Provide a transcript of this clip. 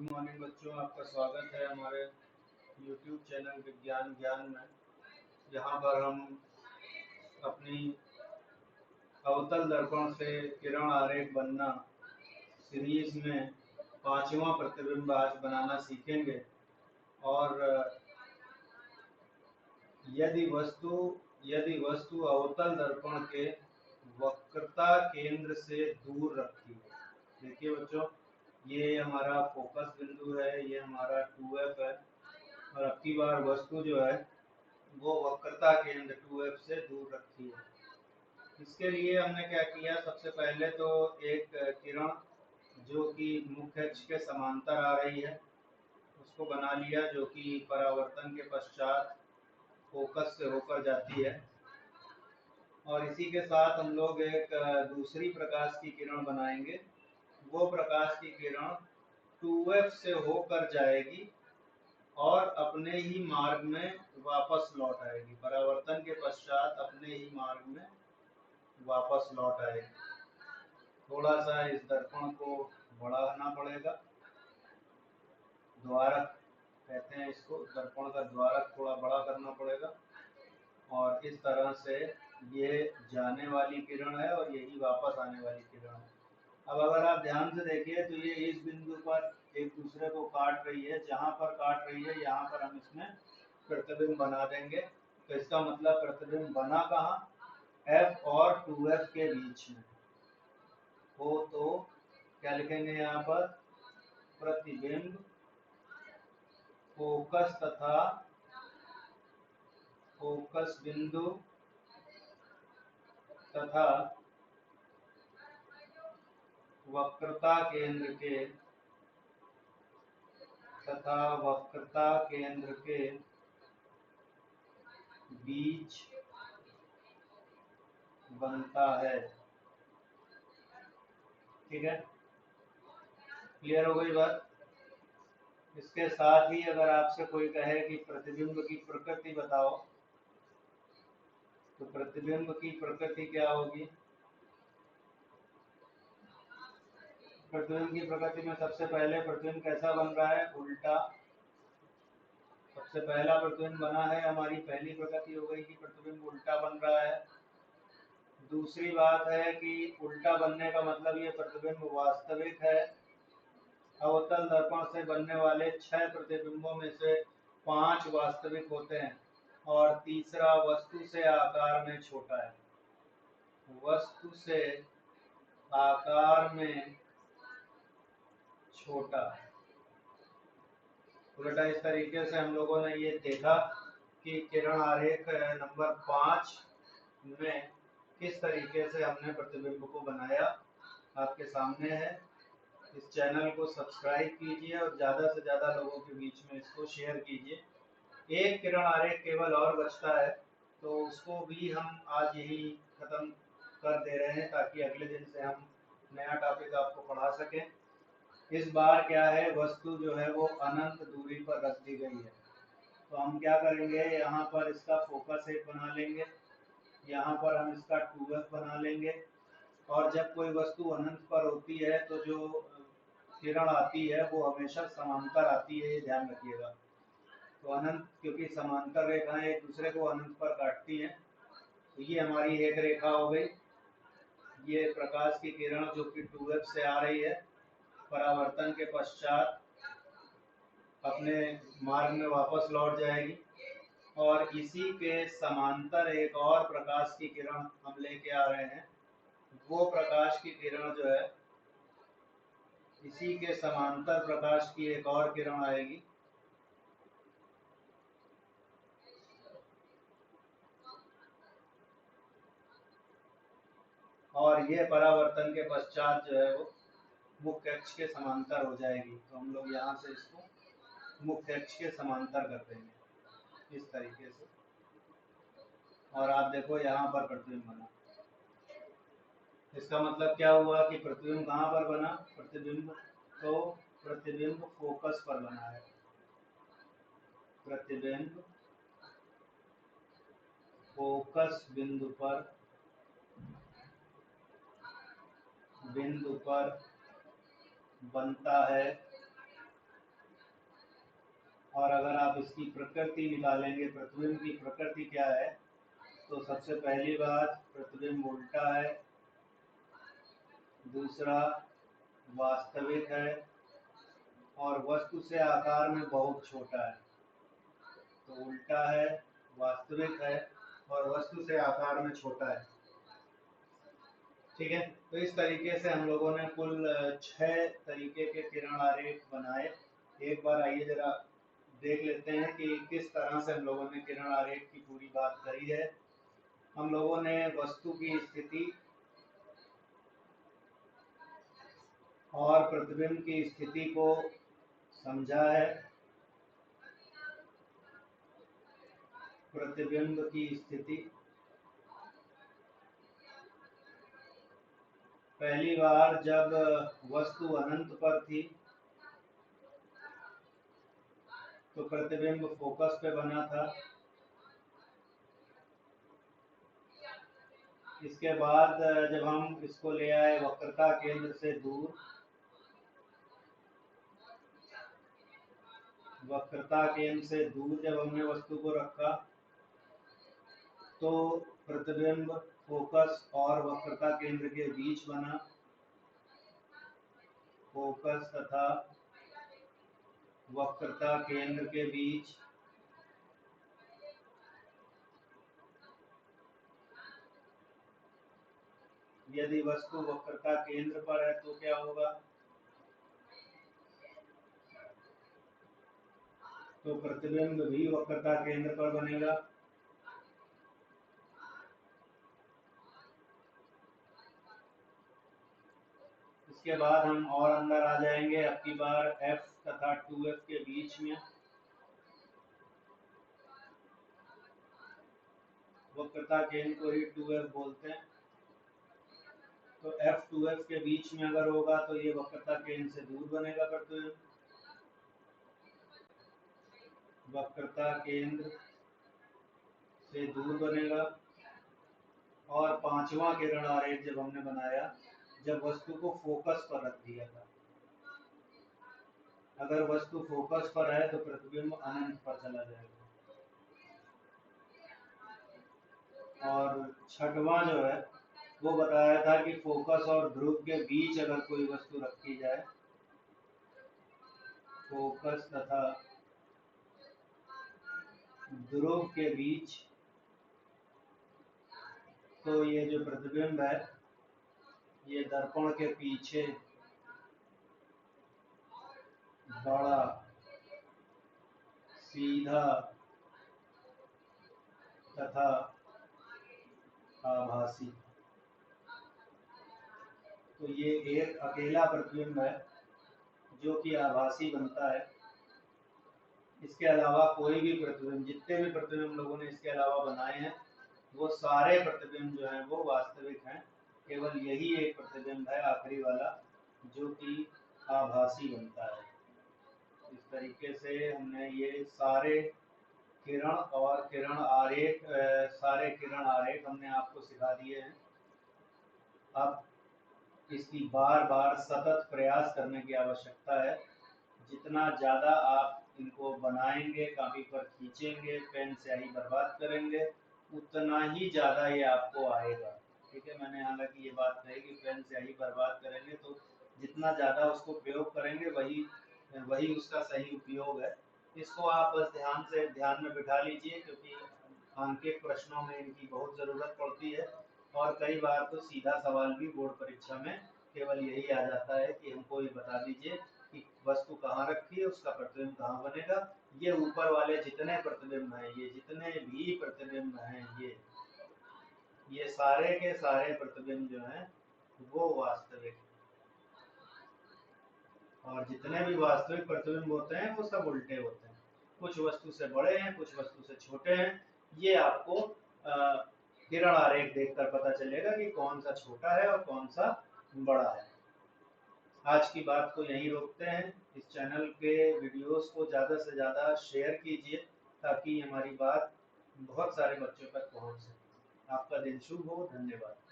Good morning बच्चों, आपका स्वागत है हमारे YouTube चैनल विज्ञान ज्ञान में। यहाँ पर हम अपनी अवतल दर्पण से किरण आरेख बनना सीरीज में पांचवा प्रतिबिंब आज बनाना सीखेंगे। और यदि वस्तु अवतल दर्पण के वक्रता केंद्र से दूर रखी है। देखिए बच्चों, ये हमारा फोकस बिंदु है, ये हमारा 2F है और अब की बार वस्तु जो है वो वक्रता केंद्र 2F से दूर रखी है। इसके लिए हमने क्या किया, सबसे पहले तो एक किरण जो कि मुख्य अक्ष के समांतर आ रही है उसको बना लिया, जो कि परावर्तन के पश्चात फोकस से होकर जाती है। और इसी के साथ हम लोग एक दूसरी प्रकाश की किरण बनाएंगे। वो प्रकाश की किरण 2F से होकर जाएगी और अपने ही मार्ग में वापस लौट आएगी। परावर्तन के पश्चात अपने ही मार्ग में वापस लौट आएगी। थोड़ा सा इस दर्पण को बढ़ाना पड़ेगा, द्वारक कहते हैं इसको, दर्पण का द्वारक थोड़ा बड़ा करना पड़ेगा। और इस तरह से ये जाने वाली किरण है और यही वापस आने वाली किरण है। अब अगर आप ध्यान से देखिए तो ये इस बिंदु पर एक दूसरे को काट रही है। जहां पर काट रही है यहाँ पर हम इसमें प्रतिबिंब बना देंगे। तो इसका मतलब प्रतिबिंब बना कहाँ, F और 2F के बीच में हो। तो क्या लिखेंगे यहाँ पर, प्रतिबिंब फोकस तथा फोकस बिंदु तथा वक्रता केंद्र के बीच बनता है। ठीक है, क्लियर हो गई बात। इसके साथ ही अगर आपसे कोई कहे कि प्रतिबिंब की प्रकृति बताओ, तो प्रतिबिंब की प्रकृति क्या होगी। प्रतिबिंब की प्रकृति में सबसे पहले प्रतिबिंब कैसा बन रहा है, उल्टा। सबसे पहला प्रतिबिंब बना है, हमारी पहली प्रकृति हो गई कि प्रतिबिंब उल्टा बन रहा है। दूसरी बात है कि उल्टा बनने का मतलब ये प्रतिबिंब वास्तविक है। अवतल दर्पण से बनने वाले 6 प्रतिबिंबों में से 5 वास्तविक होते हैं और तीसरा वस्तु से आकार में छोटा है। वस्तु से आकार में छोटा। उल्टा इस तरीके से हम लोगों ने ये देखा कि किरण आरेख नंबर 5 में किस तरीके से हमने प्रतिबिंब को बनाया, आपके सामने है। इस चैनल को सब्सक्राइब कीजिए और ज़्यादा से ज़्यादा लोगों के बीच में इसको शेयर कीजिए। एक किरण आरेख केवल और बचता है, तो उसको भी हम आज यही ख़त्म कर दे रहे हैं ताकि अगले दिन से हम नया टॉपिक आपको पढ़ा सकें। इस बार क्या है, वस्तु जो है वो अनंत दूरी पर रख दी गई है। तो हम क्या करेंगे, यहाँ पर इसका फोकस एक बना लेंगे, यहाँ पर हम इसका 2F बना लेंगे। और जब कोई वस्तु अनंत पर होती है तो जो किरण आती है वो हमेशा समांतर आती है, ये ध्यान रखिएगा। तो अनंत, क्योंकि समांतर रेखाएं एक दूसरे को अनंत पर काटती हैं। तो ये हमारी एक रेखा हो गई। ये प्रकाश की किरण जो कि 2F से आ रही है, परावर्तन के पश्चात अपने मार्ग में वापस लौट जाएगी। और इसी के समांतर एक और प्रकाश की किरण हम लेके आ रहे हैं। वो प्रकाश की किरण जो है, इसी के समांतर प्रकाश की एक और किरण आएगी। और ये परावर्तन के पश्चात जो है वो मुख्य अक्ष के समांतर हो जाएगी। तो हम लोग यहाँ से इसको मुख्य अक्ष के समांतर कर देंगे इस तरीके से। और आप देखो यहाँ पर प्रतिबिंब बना। इसका मतलब क्या हुआ कि प्रतिबिंब कहाँ पर बना, प्रतिबिंब फोकस पर बना है। प्रतिबिंब फोकस बिंदु पर बनता है और अगर आप इसकी प्रकृति निकालेंगे, प्रतिबिंब की प्रकृति क्या है, तो सबसे पहली बात प्रतिबिंब उल्टा है, दूसरा वास्तविक है और वस्तु से आकार में बहुत छोटा है। तो उल्टा है, वास्तविक है और वस्तु से आकार में छोटा है। ठीक है, तो इस तरीके से हम लोगों ने कुल 6 तरीके के किरण आरेख बनाए। एक बार आइए जरा देख लेते हैं कि किस तरह से हम लोगों ने किरण आरेख की पूरी बात करी है। हम लोगों ने वस्तु की स्थिति और प्रतिबिंब की स्थिति को समझा है। प्रतिबिंब की स्थिति, पहली बार जब वस्तु अनंत पर थी तो प्रतिबिंब फोकस पे बना था। इसके बाद जब हम इसको ले आए वक्रता केंद्र से दूर, वक्रता केंद्र से दूर जब हमने वस्तु को रखा तो प्रतिबिंब फोकस और वक्रता केंद्र के बीच बना। फोकस तथा वक्रता केंद्र के बीच यदि वस्तु वक्रता केंद्र पर है तो क्या होगा, तो प्रतिबिंब भी वक्रता केंद्र पर बनेगा। इसके बाद हम और अंदर आ जाएंगे, अब की बार f तथा 2f के बीच में वक्रता केंद्र को ही 2f बोलते हैं। तो f 2f के बीच में अगर होगा तो ये वक्रता केंद्र से दूर बनेगा प्रतिबिंब, वक्रता केंद्र से दूर बनेगा। और पांचवा किरण आरेख जब हमने बनाया, जब वस्तु को फोकस पर रख दिया था, अगर वस्तु फोकस पर है तो प्रतिबिंब अनंत पर चला जाएगा। और छठवां जो है वो बताया था कि फोकस और ध्रुव के बीच अगर कोई वस्तु रखी जाए, फोकस तथा ध्रुव के बीच, तो ये जो प्रतिबिंब है ये दर्पण के पीछे बड़ा, सीधा तथा आभासी, तो ये एक अकेला प्रतिबिंब है जो कि आभासी बनता है। इसके अलावा कोई भी प्रतिबिंब, जितने भी प्रतिबिंब लोगों ने इसके अलावा बनाए हैं वो सारे प्रतिबिंब जो हैं वो वास्तविक हैं। केवल यही एक प्रतिबिंब है आखिरी वाला जो कि आभासी बनता है। इस तरीके से हमने ये सारे किरण और किरण आरेख, सारे किरण आरेख हमने आपको सिखा दिए हैं। अब इसकी बार बार सतत प्रयास करने की आवश्यकता है। जितना ज़्यादा आप इनको बनाएंगे, कापी पर खींचेंगे, पेन स्याही बर्बाद करेंगे, उतना ही ज़्यादा ये आपको आएगा। ठीक है, मैंने हालांकि ये बात कही कि पेन स्याही बर्बाद करेंगे तो जितना ज़्यादा उसको प्रयोग करेंगे वही वही उसका सही उपयोग है। इसको आप बस ध्यान में बिठा लीजिए, क्योंकि आंकिक प्रश्नों में इनकी बहुत ज़रूरत पड़ती है। और कई बार तो सीधा सवाल भी बोर्ड परीक्षा में केवल यही आ जाता है कि हमको ये बता दीजिए कि वस्तु कहाँ रखी है, उसका प्रतिबिंब कहाँ बनेगा। ये ऊपर वाले जितने प्रतिबिंब हैं, ये जितने भी प्रतिबिंब हैं, ये सारे के सारे प्रतिबिंब जो हैं वो वास्तविक, और जितने भी वास्तविक प्रतिबिंब होते हैं वो सब उल्टे होते हैं। कुछ वस्तु से बड़े हैं, कुछ वस्तु से छोटे हैं। ये आपको किरण आरेख देखकर पता चलेगा कि कौन सा छोटा है और कौन सा बड़ा है। आज की बात को यहीं रोकते हैं। इस चैनल के वीडियोस को ज़्यादा से ज़्यादा शेयर कीजिए ताकि हमारी बात बहुत सारे बच्चों तक पहुंच सके। आपका दिन शुभ हो। धन्यवाद।